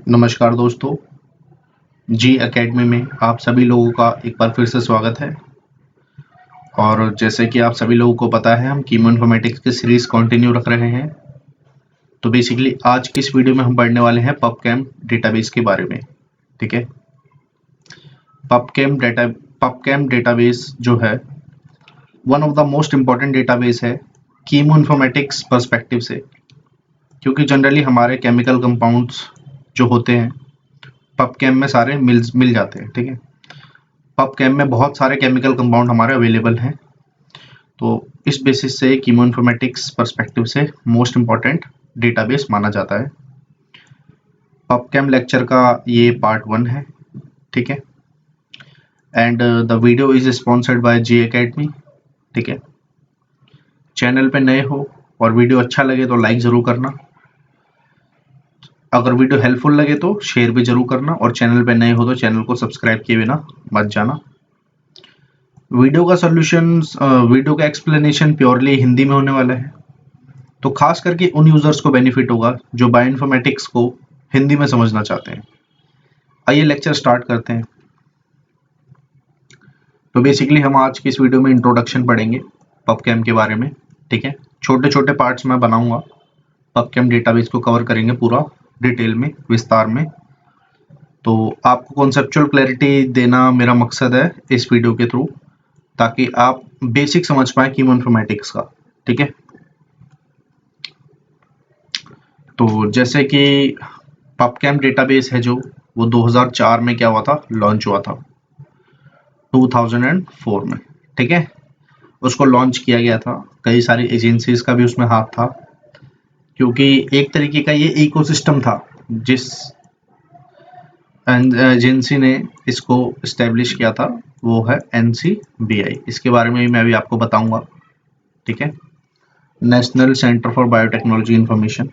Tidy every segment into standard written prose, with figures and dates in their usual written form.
नमस्कार दोस्तों, जी एकेडमी में आप सभी लोगों का एक बार फिर से स्वागत है। और जैसे कि आप सभी लोगों को पता है, हम कीमो इन्फॉर्मेटिक्स की सीरीज कंटिन्यू रख रहे हैं। तो बेसिकली आज की इस वीडियो में हम पढ़ने वाले हैं पबकेम डेटाबेस के बारे में। ठीक है, पबकेम डेटाबेस जो है one of the most important database है कीमो इन्फॉर्मेटिक्स पर्सपेक्टिव से, क्योंकि जनरली हमारे केमिकल कंपाउंड्स जो होते हैं पबकेम में सारे मिल जाते हैं। ठीक है, पबकेम में बहुत सारे केमिकल कंपाउंड हमारे अवेलेबल हैं, तो इस बेसिस से कीमो इन्फॉर्मेटिक्स पर्सपेक्टिव से मोस्ट इम्पॉर्टेंट डेटाबेस माना जाता है। पबकेम लेक्चर का ये पार्ट 1 है। ठीक है, and the video is sponsored by G Academy. ठीक है, चैनल पे नए हो और वीडियो अच्छा लगे तो लाइक ज़रूर करना, अगर वीडियो हेल्पफुल लगे तो शेयर भी जरूर करना, और चैनल पे नए हो तो चैनल को सब्सक्राइब किए बिना मत जाना। वीडियो का वीडियो का एक्सप्लेनेशन प्योरली हिंदी में होने वाला है, तो खास करके उन यूजर्स को बेनिफिट होगा जो बायोइन्फॉर्मेटिक्स को हिंदी में समझना चाहते हैं। आइए लेक्चर स्टार्ट करते हैं। तो बेसिकली हम आज की इस वीडियो में इंट्रोडक्शन पढ़ेंगे पबकेम के बारे में। ठीक है, छोटे छोटे पार्ट्स में बनाऊंगा, पबकेम डेटाबेस को कवर करेंगे पूरा डिटेल में, विस्तार में। तो आपको कॉन्सेप्चुअल क्लैरिटी देना मेरा मकसद है इस वीडियो के थ्रू, ताकि आप बेसिक समझ पाए कीमो इन्फॉर्मेटिक्स का। ठीक है, तो जैसे कि पबकेम डेटाबेस है जो वो 2004 में क्या हुआ था, लॉन्च हुआ था 2004 में। ठीक है, उसको लॉन्च किया गया था, कई सारी एजेंसीज का भी उसमें हाथ था, क्योंकि एक तरीके का ये इकोसिस्टम था जिस एजेंसी ने इसको इस्टेब्लिश किया था, वो है NCBI। इसके बारे में भी मैं अभी आपको बताऊंगा। ठीक है, national centre for biotechnology information,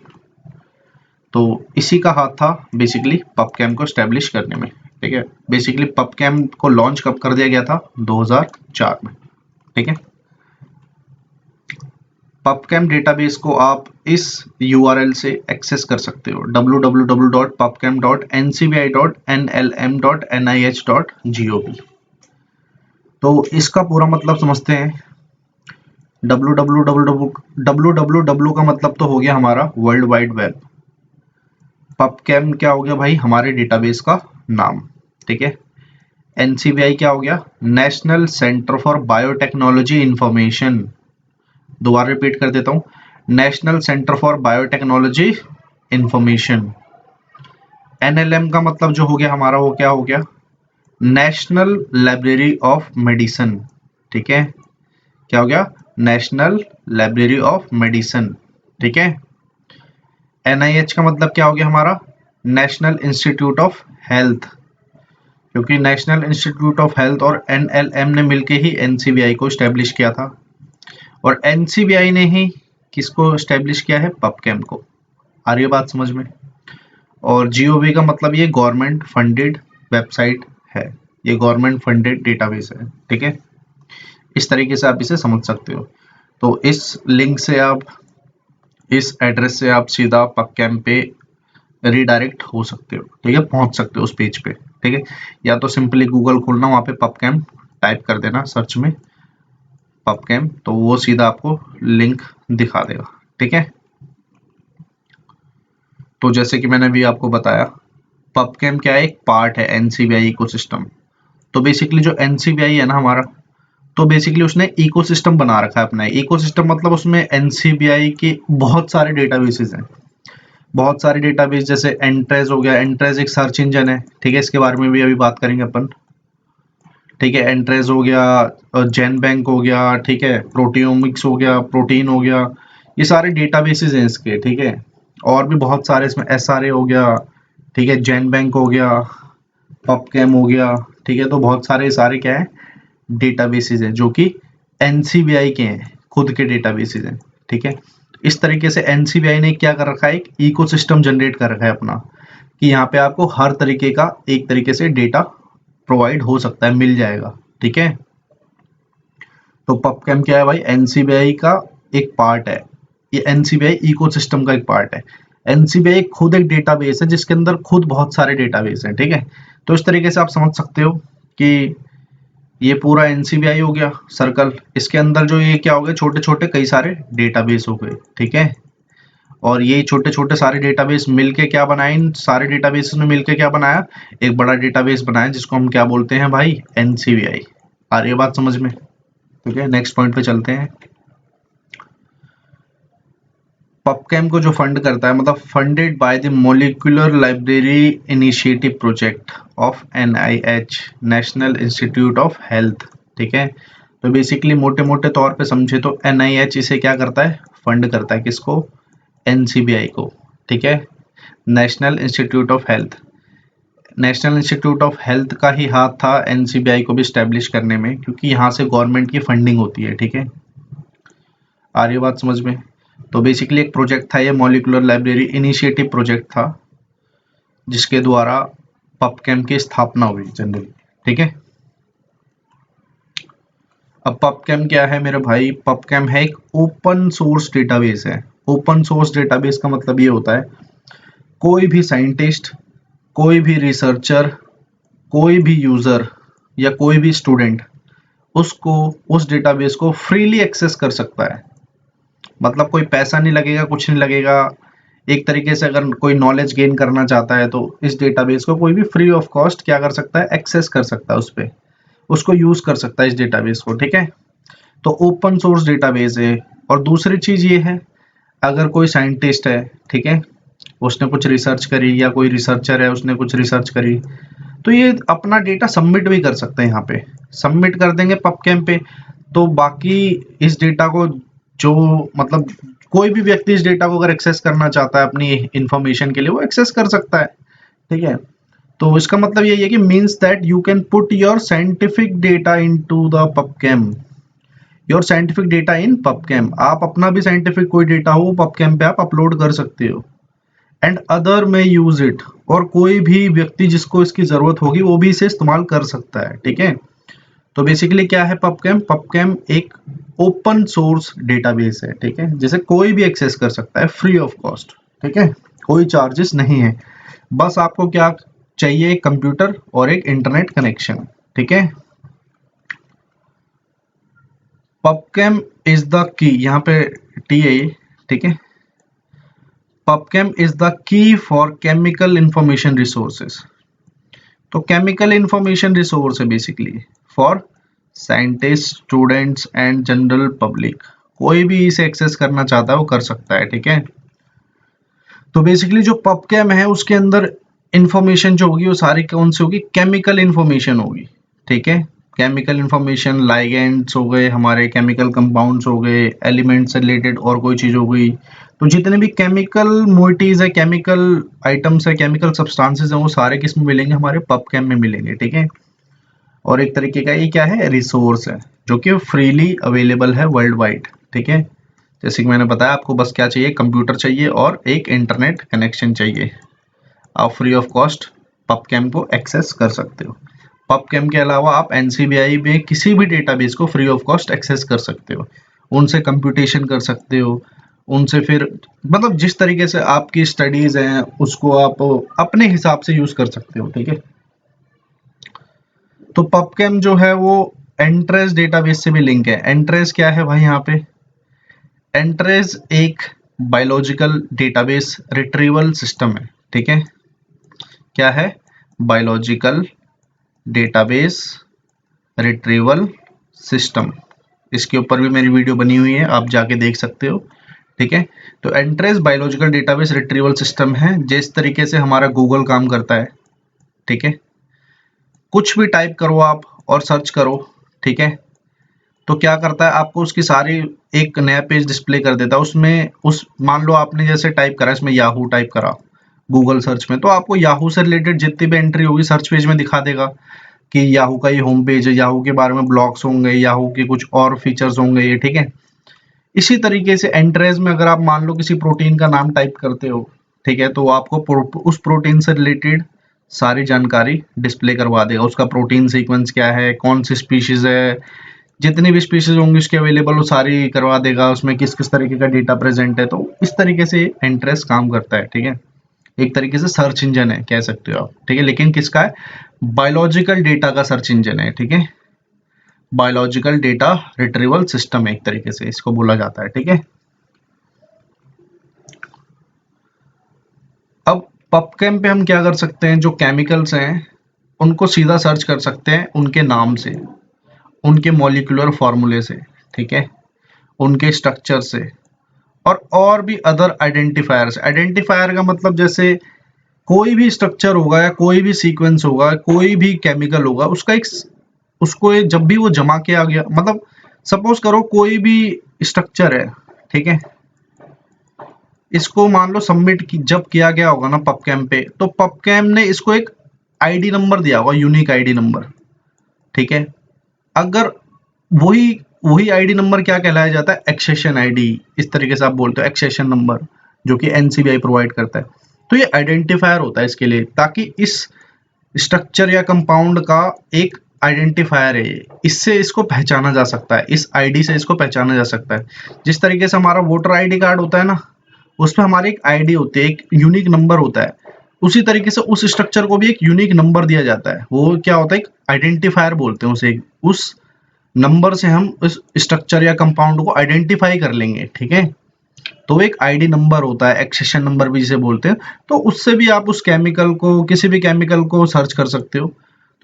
तो इसी का हाथ था बेसिकली पबकेम को स्टैब्लिश करने में। ठीक है, बेसिकली पबकेम को लॉन्च कब कर दिया गया था, 2004 में। ठीक है, पबकेम डेटाबेस को आप इस URL से एक्सेस कर सकते हो, www.pubchem.ncbi.nlm.nih.gov। तो इसका पूरा मतलब समझते हैं। www का मतलब तो हो गया हमारा वर्ल्ड वाइड वेब। पबकेम क्या हो गया भाई, हमारे डेटाबेस का नाम। ठीक है, NCBI क्या हो गया, national centre for biotechnology information. दोबारा रिपीट कर देता हूँ, national centre for biotechnology information. NLM का मतलब जो हो गया हमारा, वो क्या हो गया, नेशनल लाइब्रेरी ऑफ मेडिसिन। ठीक है, क्या हो गया, नेशनल लाइब्रेरी ऑफ मेडिसिन। ठीक है, NIH का मतलब क्या हो गया हमारा, नेशनल इंस्टीट्यूट ऑफ हेल्थ, क्योंकि नेशनल इंस्टीट्यूट ऑफ हेल्थ और NLM ने मिलके ही NCBI को स्टैब्लिश किया था, और NCBI ने ही किसको स्टैब्लिश किया है, पबकेम को। आ रही है बात समझ में। और GOV का मतलब ये गवर्नमेंट फंडेड वेबसाइट है, ये गवर्नमेंट फंडेड डेटाबेस है। ठीक है, इस तरीके से आप इसे समझ सकते हो। तो इस लिंक से आप, इस एड्रेस से आप सीधा पबकेम पे रीडायरेक्ट हो सकते हो। ठीक है, पहुंच सकते हो उस पेज पे। ठीक है, या तो सिंपली गूगल खोलना, वहां पे पबकेम टाइप कर देना सर्च में, पबकेम, तो वो सीधा आपको लिंक दिखा देगा। ठीक है, तो जैसे कि मैंने अभी आपको बताया, पबकेम क्या है, एक पार्ट है NCBI इकोसिस्टम। तो बेसिकली जो NCBI है ना हमारा, तो बेसिकली उसने इकोसिस्टम बना रखा है अपना। इकोसिस्टम मतलब उसमें NCBI के बहुत सारे डेटाबेसेस हैं, बहुत सारे डेटाबेस, जैसे एंट्रेज हो गया, एंट्रेज एक सर्च इंजन है। ठीक है, इसके बारे में भी अभी बात करेंगे अपन। ठीक है, एंट्रेज हो गया, जेन बैंक हो गया, ठीक है, प्रोटियोमिक्स हो गया, प्रोटीन हो गया, ये सारे डेटाबेसेस हैं इसके। ठीक है, और भी बहुत सारे इसमें, SRA हो गया, ठीक है, जेन बैंक हो गया, पबकेम हो गया। ठीक है, तो बहुत सारे सारे क्या है, डेटाबेसेस हैं जो कि NCBI के हैं, खुद के डेटाबेसेस हैं। ठीक है, इस तरीके से NCBI ने क्या कर रखा है, एक इकोसिस्टम जनरेट कर रखा है अपना, कि यहाँ पे आपको हर तरीके का एक तरीके से डेटा प्रोवाइड हो सकता है, मिल जाएगा। ठीक है, तो पबकेम क्या है भाई, NCBI का एक पार्ट है, ये NCBI इकोसिस्टम का एक पार्ट है। एनसीबीआई खुद एक डेटाबेस है जिसके अंदर खुद बहुत सारे डेटाबेस हैं, ठीक है। तो इस तरीके से आप समझ सकते हो कि ये पूरा एनसीबीआई हो गया सर्कल, इसके अंदर जो ये क्या हो गया, छोटे छोटे कई सारे डेटाबेस हो गए, ठीक है। और ये छोटे छोटे सारे डेटाबेस मिलके क्या बनाए, इन सारे डेटाबेस ने मिलके क्या बनाया, एक बड़ा डेटाबेस बनाया जिसको हम क्या बोलते हैं भाई, एनसीबीआई। आ रही है बात समझ में? ठीक है, नेक्स्ट पॉइंट पे चलते हैं। पबकेम को जो फंड करता है, मतलब funded by the molecular library initiative project of NIH, national institute of health, ठीक है। तो बेसिकली मोटे मोटे तौर पे समझे तो एनआईएच इसे क्या करता है, फंड करता है, किसको, एनसीबीआई को, ठीक है। National institute of health, national institute of health का ही हाथ था एनसीबीआई को भी स्टैब्लिश करने में, क्योंकि यहाँ से गवर्नमेंट की फंडिंग होती है, ठीक है। आ रही है बात समझ में? तो बेसिकली एक प्रोजेक्ट था ये, मॉलिक्यूलर लाइब्रेरी इनिशिएटिव प्रोजेक्ट था, जिसके द्वारा पबकेम की स्थापना हुई जनरली, ठीक है। अब पबकेम क्या है मेरे भाई, पबकेम है एक ओपन सोर्स डेटाबेस है। ओपन सोर्स डेटाबेस का मतलब ये होता है, कोई भी साइंटिस्ट, कोई भी रिसर्चर, कोई भी यूजर या कोई भी स्टूडेंट उसको, उस डेटाबेस को फ्रीली एक्सेस कर सकता है। मतलब कोई पैसा नहीं लगेगा, कुछ नहीं लगेगा। एक तरीके से अगर कोई नॉलेज गेन करना चाहता है तो इस डेटाबेस को कोई भी फ्री ऑफ कॉस्ट क्या कर सकता है, एक्सेस कर सकता है, उस पे उसको यूज कर सकता है इस डेटाबेस को, ठीक है। तो ओपन सोर्स डेटाबेस है। और दूसरी चीज ये है, अगर कोई साइंटिस्ट है, ठीक है, उसने कुछ रिसर्च करी, या कोई रिसर्चर है उसने कुछ रिसर्च करी, तो ये अपना डेटा सबमिट भी कर सकते हैं। यहाँ पे सबमिट कर देंगे पबकेम पे, तो बाकी इस डेटा को जो, मतलब कोई भी व्यक्ति इस डेटा को अगर एक्सेस करना चाहता है अपनी इंफॉर्मेशन के लिए, वो एक्सेस कर सकता है, ठीक है। तो इसका मतलब यही है कि means that you can put your scientific data into the PubChem, your scientific data in PubChem. आप अपना भी साइंटिफिक कोई डेटा हो पबकेम पे आप अपलोड कर सकते हो, एंड अदर में यूज इट, और कोई भी व्यक्ति जिसको इसकी जरूरत होगी वो भी इसे इस्तेमाल कर सकता है, ठीक है। तो बेसिकली क्या है पबकेम, पबकेम एक ओपन सोर्स डेटाबेस है, ठीक है, जिसे कोई भी एक्सेस कर सकता है फ्री ऑफ कॉस्ट, ठीक है, कोई चार्जेस नहीं है। बस आपको क्या चाहिए, एक कंप्यूटर और एक इंटरनेट कनेक्शन, ठीक है। पबकेम इज द की, यहाँ पे टी है ये, ठीक है। PubChem is the key for chemical information resources. तो केमिकल इंफॉर्मेशन रिसोर्स है basically for scientist, students and general public. कोई भी इसे एक्सेस करना चाहता है वो कर सकता है, ठीक है। तो बेसिकली जो पबकेम है उसके अंदर इंफॉर्मेशन जो होगी वो सारी कौन सी होगी, केमिकल इंफॉर्मेशन होगी, ठीक है। केमिकल इंफॉर्मेशन, लाइगेंड्स हो गए हमारे, केमिकल कंपाउंड्स हो गए, एलिमेंट्स से रिलेटेड और कोई चीज हो गई। तो जितने भी केमिकल मोइटीज है, केमिकल आइटम्स है, केमिकल सब्सटेंसेस हैं, वो सारे किस में मिलेंगे, हमारे पबकेम में मिलेंगे, ठीक है। और एक तरीके का ये क्या है, रिसोर्स है जो कि फ्रीली अवेलेबल है वर्ल्ड वाइड, ठीक है। जैसे कि मैंने बताया आपको, बस क्या चाहिए, कंप्यूटर चाहिए और एक इंटरनेट कनेक्शन चाहिए, आप फ्री ऑफ कॉस्ट पबकेम को एक्सेस कर सकते हो। पबकेम के अलावा आप एनसीबीआई में किसी भी डेटाबेस को फ्री ऑफ कॉस्ट एक्सेस कर सकते हो, उनसे कंप्यूटेशन कर सकते हो, उनसे फिर मतलब जिस तरीके से आपकी स्टडीज हैं उसको आप अपने हिसाब से यूज कर सकते हो, ठीक है। तो पबकेम जो है वो एंट्रेस डेटाबेस से भी लिंक है। एंट्रेस क्या है भाई, यहाँ पे एंट्रेस एक बायोलॉजिकल डेटाबेस रिट्रीवल सिस्टम है, ठीक है। क्या है, बायोलॉजिकल डेटाबेस रिट्रीवल सिस्टम। इसके ऊपर भी मेरी वीडियो बनी हुई है, आप जाके देख सकते हो, ठीक है। तो entrance biological database retrieval system है, जिस तरीके से हमारा गूगल काम करता है, ठीक है। कुछ भी टाइप करो आप और सर्च करो, ठीक है, तो क्या करता है, आपको उसकी सारी एक नया पेज डिस्प्ले कर देता है। उसमें उस मान लो आपने जैसे टाइप करा, इसमें याहू टाइप करा गूगल सर्च में, तो आपको याहू से रिलेटेड जितनी भी एंट्री होगी सर्च पेज में दिखा देगा कि याहू का ये होम पेज है, याहू के बारे में ब्लॉग्स होंगे, याहू के कुछ और फीचर्स होंगे ये, ठीक है। इसी तरीके से एंट्रेज में अगर आप मान लो किसी प्रोटीन का नाम टाइप करते हो, ठीक है, तो आपको उस प्रोटीन से रिलेटेड सारी जानकारी डिस्प्ले करवा देगा। उसका प्रोटीन सीक्वेंस क्या है, कौन सी स्पीशीज है, जितनी भी स्पीशीज होंगी उसके अवेलेबल वो सारी करवा देगा, उसमें किस किस तरीके का डेटा प्रेजेंट है। तो इस तरीके से इंटरेस्ट काम करता है, ठीक है। एक तरीके से सर्च इंजन है कह सकते हो आप, ठीक है। लेकिन किसका है? बायोलॉजिकल डेटा का सर्च इंजन है, ठीक है। बायोलॉजिकल डेटा रिट्रीवल सिस्टम है एक तरीके से इसको बोला जाता है, ठीक है। अब पबकेम पे हम क्या कर सकते हैं, जो केमिकल्स हैं उनको सीधा सर्च कर सकते हैं उनके नाम से, उनके मॉलिक्यूलर फॉर्मूले से, ठीक है, उनके स्ट्रक्चर से, और भी अदर आइडेंटिफायर्स। आइडेंटिफायर का मतलब जैसे कोई भी स्ट्रक्चर होगा या कोई भी सीक्वेंस होगा, कोई भी केमिकल होगा, उसका एक उसको जब भी वो जमा किया गया, मतलब सपोज करो कोई भी स्ट्रक्चर है, ठीक है, इसको मान लो सबमिट की जब किया गया होगा ना पबकेम पे, तो पबकेम ने इसको एक आईडी नंबर दिया होगा, यूनिक आईडी नंबर, ठीक है। अगर वही वही आईडी नंबर क्या कहलाया जाता है? एक्सेशन आईडी, इस तरीके से आप बोलते हो एक्सेशन नंबर, जो कि एनसीबीआई प्रोवाइड करता है। तो ये आइडेंटिफायर होता है इसके लिए, ताकि इस स्ट्रक्चर या कंपाउंड का एक आइडेंटिफायर है, इससे इसको पहचाना जा सकता है, इस आईडी से इसको पहचाना जा सकता है। जिस तरीके से हमारा वोटर आईडी कार्ड होता है ना, उसमें हमारी एक आईडी होती है, एक यूनिक नंबर होता है, उसी तरीके से उस स्ट्रक्चर को भी एक यूनिक नंबर दिया जाता है। वो क्या होता है? एक आइडेंटिफायर बोलते हैं उसे। उस नंबर से हम उस स्ट्रक्चर या कंपाउंड को आइडेंटिफाई कर लेंगे, ठीक है। तो एक आईडी नंबर होता है, एक्सेशन नंबर भी जिसे बोलते हैं। तो उससे भी आप उस केमिकल को, किसी भी केमिकल को सर्च कर सकते हो।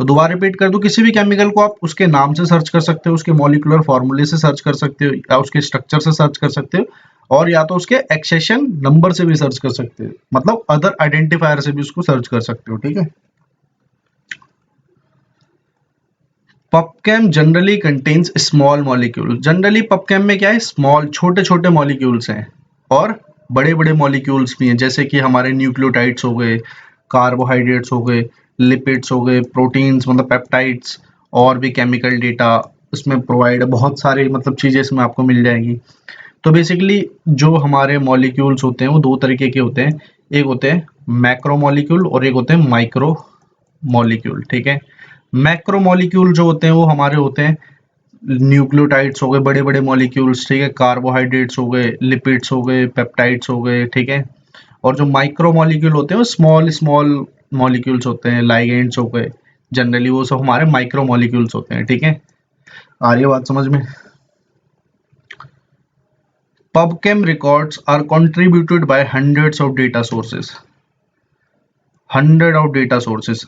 तो दोबारा रिपीट कर दूं, किसी भी केमिकल को आप उसके नाम से सर्च कर सकते हो, उसके मॉलिक्यूलर फॉर्मूले से सर्च कर सकते हो, या उसके स्ट्रक्चर से सर्च कर सकते हो, और या तो उसके एक्सेशन नंबर से भी सर्च कर सकते हो, मतलब अदर आइडेंटिफायर से भी उसको सर्च कर सकते हो, ठीक है। PubChem generally contains small molecule. Generally PubChem में क्या है? स्मॉल, छोटे छोटे मॉलिक्यूल्स हैं, और बड़े बड़े मॉलिक्यूल्स भी हैं, जैसे कि हमारे न्यूक्लियोटाइड्स हो गए, कार्बोहाइड्रेट्स हो गए, लिपिड्स हो गए, प्रोटीन्स मतलब पेप्टाइड्स, और भी केमिकल डेटा इसमें प्रोवाइड है। बहुत सारे मतलब चीज़ें इसमें आपको मिल जाएंगी। तो बेसिकली जो हमारे मॉलिक्यूल्स होते हैं वो दो तरीके के होते हैं। एक होते हैं मैक्रो मॉलिक्यूल और एक होते हैं माइक्रो मॉलिक्यूल, ठीक है। मैक्रो मॉलिक्यूल जो होते हैं वो हमारे होते हैं न्यूक्लियोटाइड्स हो गए, बड़े बड़े मॉलिक्यूल्स, ठीक है, कार्बोहाइड्रेट्स हो गए, लिपिड्स हो गए, पेप्टाइड्स हो गए, ठीक है। और जो माइक्रो मॉलिक्यूल होते हैं वो स्मॉल स्मॉल मॉलिक्यूल्स होते हैं, लाइगेंड्स हो गए, जनरली वो सब हमारे माइक्रो मॉलिक्यूल्स होते हैं, ठीक है। आ रही है बात समझ में? PubChem records are contributed by hundreds of data sources. Hundred of data sources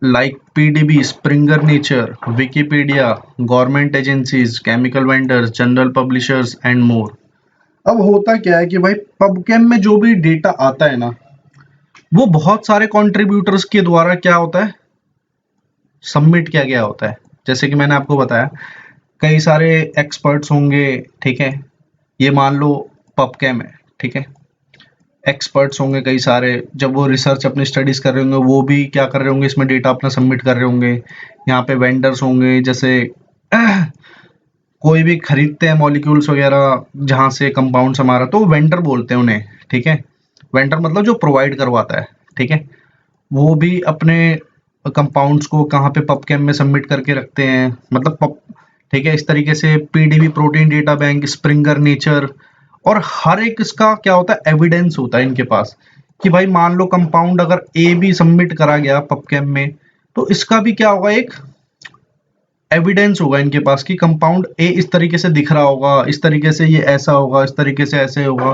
like PDB, Springer Nature, Wikipedia, government agencies, chemical vendors, general publishers and more. अब होता क्या है कि भाई PubChem में जो भी डेटा आता है ना, वो बहुत सारे कंट्रीब्यूटर्स के द्वारा क्या होता है? सबमिट किया गया होता है। जैसे कि मैंने आपको बताया, कई सारे एक्सपर्ट्स होंगे, ठीक है। ये मान लो PubChem है, ठीक है। एक्सपर्ट्स होंगे कई सारे, जब वो रिसर्च अपनी स्टडीज कर रहे होंगे, वो भी क्या कर रहे होंगे, इसमें डेटा अपना सबमिट कर रहे होंगे। यहाँ पे वेंडर्स होंगे, जैसे कोई भी खरीदते हैं मॉलिक्यूल्स वगैरह जहाँ से कंपाउंड्स हमारा, तो वेंडर बोलते हैं उन्हें, ठीक है। वेंडर मतलब जो प्रोवाइड करवाता है, ठीक है। वो भी अपने कंपाउंड्स को कहाँ पे पबकेम में सबमिट करके रखते हैं, मतलब पब, ठीक है। इस तरीके से PDB, protein data bank, Springer Nature, और हर एक इसका क्या होता है? एविडेंस होता है इनके पास, कि भाई मान लो कंपाउंड अगर ए भी सबमिट करा गया पबकेम में, तो इसका भी क्या होगा? एक एविडेंस होगा इनके पास कि कंपाउंड ए इस तरीके से दिख रहा होगा, इस तरीके से ये ऐसा होगा, इस तरीके से ऐसे होगा।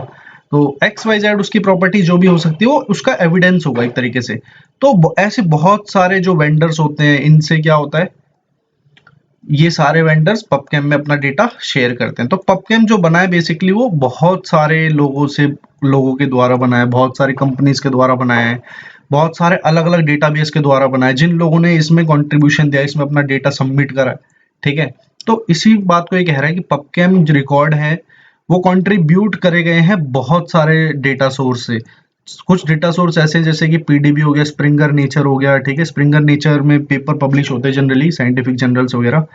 तो एक्स वाई जेड उसकी प्रॉपर्टी जो भी हो सकती है वो उसका एविडेंस होगा एक तरीके से। तो ऐसे बहुत सारे जो वेंडर्स होते हैं, इनसे क्या होता है, ये सारे वेंडर्स पबकेम में अपना डेटा शेयर करते हैं। तो पबकेम जो बना है बेसिकली वो बहुत सारे लोगों के द्वारा बना है, बहुत सारी कंपनीज के द्वारा बनाया है, बहुत सारे अलग अलग डेटाबेस के द्वारा बना है, जिन लोगों ने इसमें कंट्रीब्यूशन दिया, इसमें अपना डेटा सबमिट करा है, ठीक है। तो इसी बात को ये कह रहा है कि पबकेम जो रिकॉर्ड है वो कंट्रीब्यूट करे गए हैं बहुत सारे डेटा सोर्स से। कुछ डेटा सोर्स ऐसे जैसे कि पीडीबी हो गया, स्प्रिंगर नेचर हो गया, ठीक है। स्प्रिंगर नेचर में पेपर पब्लिश होते हैं जनरली, साइंटिफिक जर्नल्स वगैरह।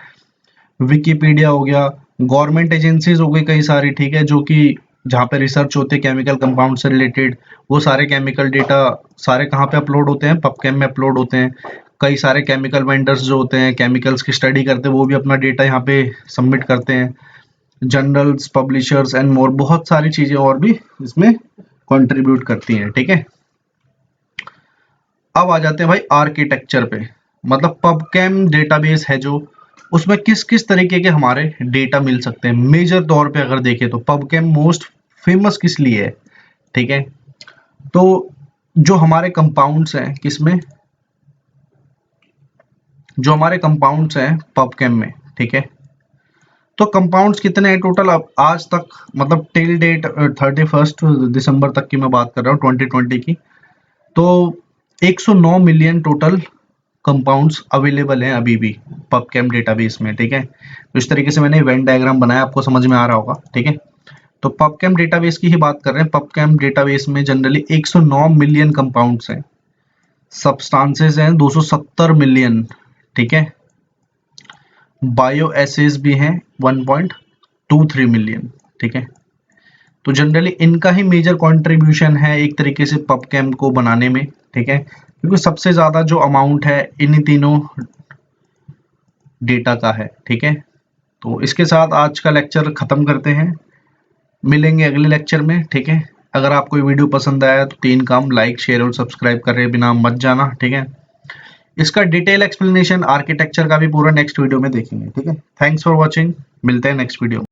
विकिपीडिया हो गया, गवर्नमेंट एजेंसीज हो गई कई सारी, ठीक है, जो कि जहाँ पे रिसर्च होते हैं केमिकल कंपाउंड से रिलेटेड, वो सारे केमिकल डेटा सारे कहाँ पे अपलोड होते हैं? पबकेम में अपलोड होते हैं। कई सारे केमिकल वेंडर्स जो होते हैं, केमिकल्स की स्टडी करते हैं, वो भी अपना डेटा यहाँ पे सबमिट करते हैं। जर्नल्स, पब्लिशर्स एंड मोर, बहुत सारी चीजें और भी इसमें कंट्रीब्यूट करती हैं। ठीक है, अब आ जाते हैं भाई आर्किटेक्चर पे। मतलब पबकेम डेटाबेस है जो, उसमें किस किस तरीके के हमारे डेटा मिल सकते हैं। मेजर तौर पे अगर देखें तो पबकेम मोस्ट फेमस किस लिए है, ठीक है, तो जो हमारे कंपाउंड्स हैं, किसमें, जो हमारे कंपाउंड्स हैं पबकेम में, ठीक है, तो कंपाउंड्स कितने हैं टोटल अब आज तक, मतलब टिल डेट 31 दिसंबर तक की मैं बात कर रहा हूँ 2020 की, तो 109 मिलियन टोटल कंपाउंड्स अवेलेबल हैं अभी भी पबकेम डेटाबेस में। ठीक है, तो इस तरीके से मैंने वेन डायग्राम बनाया, आपको समझ में आ रहा होगा। ठीक है, तो पबकेम डेटाबेस की ही बात कर रहे हैं। पबकेम डेटाबेस में जनरली 109 मिलियन कंपाउंड्स हैं, सब्सटेंसेस हैं 270 मिलियन, ठीक है, बायो एसेज भी हैं 1.23 मिलियन। ठीक है, तो जनरली इनका ही मेजर कंट्रीब्यूशन है एक तरीके से पबकेम को बनाने में। ठीक है, क्योंकि सबसे ज्यादा जो अमाउंट है इन्हीं तीनों डेटा का है। ठीक है, तो इसके साथ आज का लेक्चर खत्म करते हैं, मिलेंगे अगले लेक्चर में। ठीक है, अगर आपको ये वीडियो पसंद आया तो 3 काम, लाइक, शेयर और सब्सक्राइब करे बिना मत जाना। ठीक है, इसका डिटेल एक्सप्लेनेशन आर्किटेक्चर का भी पूरा नेक्स्ट वीडियो में देखेंगे। ठीक है, थैंक्स फॉर वॉचिंग, मिलते हैं नेक्स्ट वीडियो में।